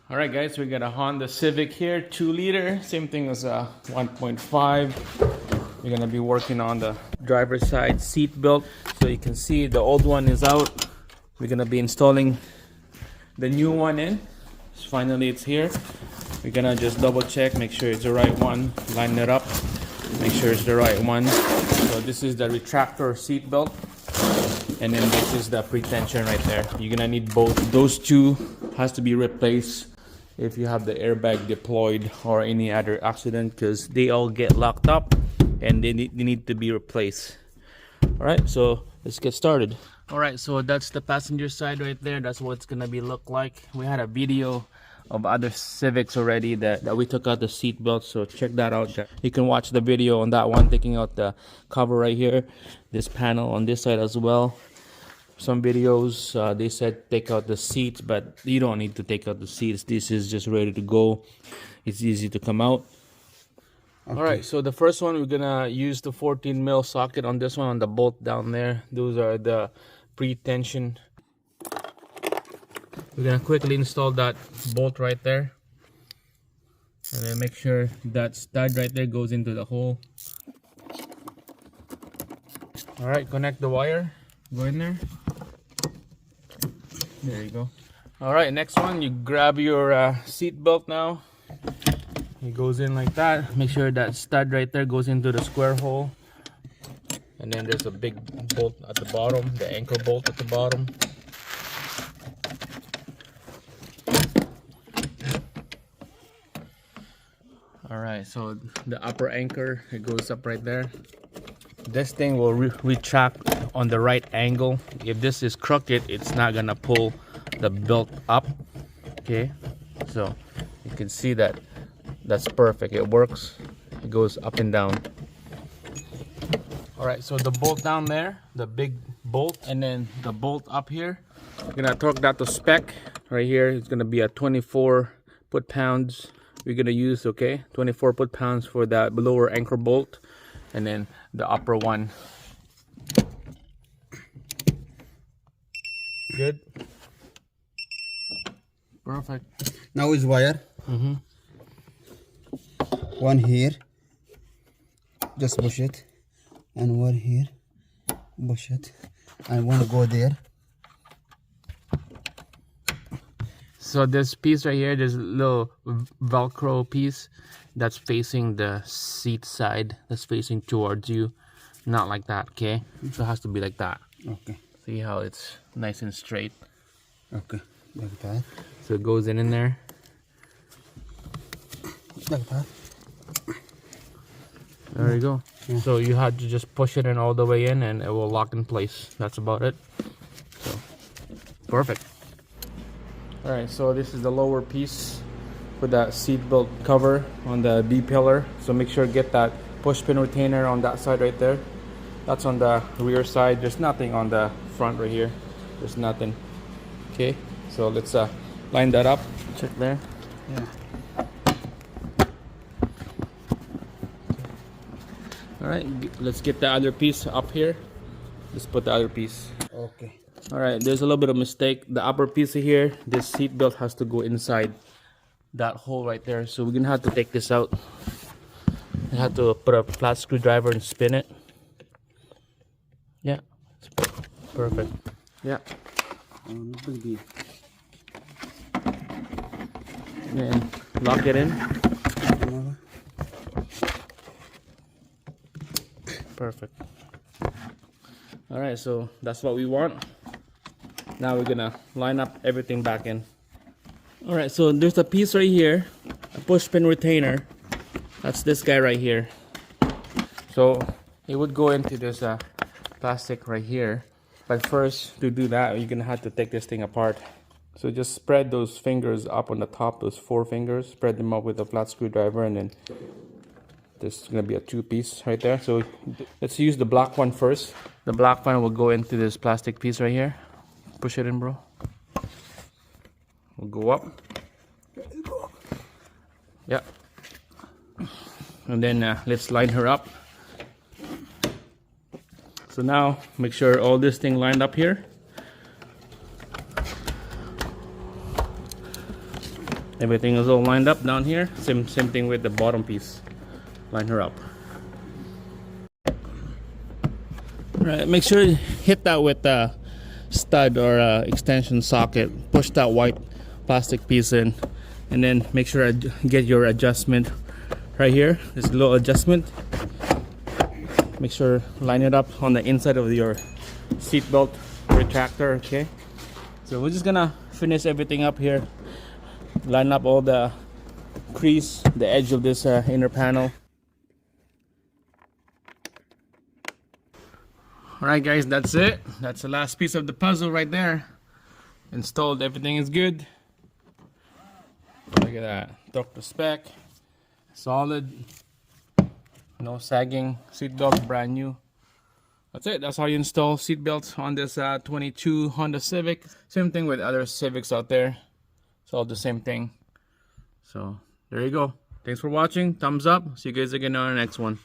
All right, guys, we got a Honda Civic here, 2-liter, same thing as a 1.5. We're gonna be working on the driver's side seat belt. So you can see the old one is out. We're gonna be installing the new one in. So finally, it's here. We're gonna just double check, make sure it's the right one, line it up, make sure it's the right one. So this is the retractor seat belt, and then this is the pretension right there. You're gonna need both. Those two has to be replaced if you have the airbag deployed or any other accident, because they all get locked up and they need to be replaced. All right, so let's get started. All right, so that's the passenger side right there. That's what it's gonna be look like. We had a video of other Civics already that we took out the seat belt, so check that out. You can watch the video on that one, taking out the cover right here, this panel on this side as well. Some videos they said take out the seats, but you don't need to take out the seats. This is just ready to go. It's easy to come out. Okay. All right, so the first one, we're gonna use the 14 mil socket on this one, on the bolt down there. Those are the pre-tension. We're gonna quickly install that bolt right there, and then make sure that stud right there goes into the hole. All right, connect the wire, go in there. There you go. All right, next one, you grab your seat belt now. It goes in like that. Make sure that stud right there goes into the square hole, and then there's a big bolt at the bottom, the anchor bolt at the bottom. All right, so the upper anchor, it goes up right there. This thing will retract on the right angle. If this is crooked, it's not gonna pull the belt up. Okay, so you can see that that's perfect. It works. It goes up and down. All right, so the bolt down there, the big bolt, and then the bolt up here, we're gonna torque that to spec. Right here, it's gonna be a 24 foot-pounds we're gonna use. Okay, 24 foot-pounds for that lower anchor bolt, and then the upper one. Good. Perfect. Now is wire. One here, just push it, and one here, push it, and one go there. So this piece right here, there's a little Velcro piece that's facing the seat side, that's facing towards you, not like that. Okay, so it has to be like that. Okay. See how it's nice and straight. Okay, like that. So it goes in there. Like that. There you go. Yeah. So you had to just push it in all the way in, and it will lock in place. That's about it. So perfect. All right, so this is the lower piece for that seat belt cover on the B pillar. So make sure to get that push pin retainer on that side right there. That's on the rear side. There's nothing on the front right here. There's nothing. Okay, so let's line that up. Check there. Yeah. All right, let's get the other piece up here. Let's put the other piece. Okay. All right, there's a little bit of mistake. The upper piece here, this seat belt has to go inside that hole right there. So we're gonna have to take this out. I have to put a flat screwdriver and spin it. Yeah, it's perfect. Yeah. And lock it in. Perfect. All right, so that's what we want. Now we're gonna line up everything back in. All right, so there's a piece right here, a push pin retainer. That's this guy right here. So it would go into this plastic right here. But first, to do that, you're gonna have to take this thing apart. So just spread those fingers up on the top, those 4 fingers, spread them up with a flat screwdriver, and then this is gonna be a 2-piece right there. So let's use the black one first. The black one will go into this plastic piece right here. Push it in, bro. We'll go up. Yeah. And then let's line her up. So now make sure all this thing lined up here. Everything is all lined up down here. Same thing with the bottom piece. Line her up. Alright, make sure you hit that with a stud or extension socket. Push that white plastic piece in, and then make sure get your adjustment right here. This little adjustment. Make sure line it up on the inside of your seat belt retractor. Okay, so we're just gonna finish everything up here. Line up all the crease, the edge of this inner panel. Alright guys, that's it. That's the last piece of the puzzle right there. Installed, everything is good. Look at that. Torque to spec. Solid. No sagging. Seatbelt brand new. That's it. That's how you install seatbelts on this 22 Honda Civic. Same thing with other Civics out there. It's all the same thing. So there you go. Thanks for watching. Thumbs up. See you guys again on the next one.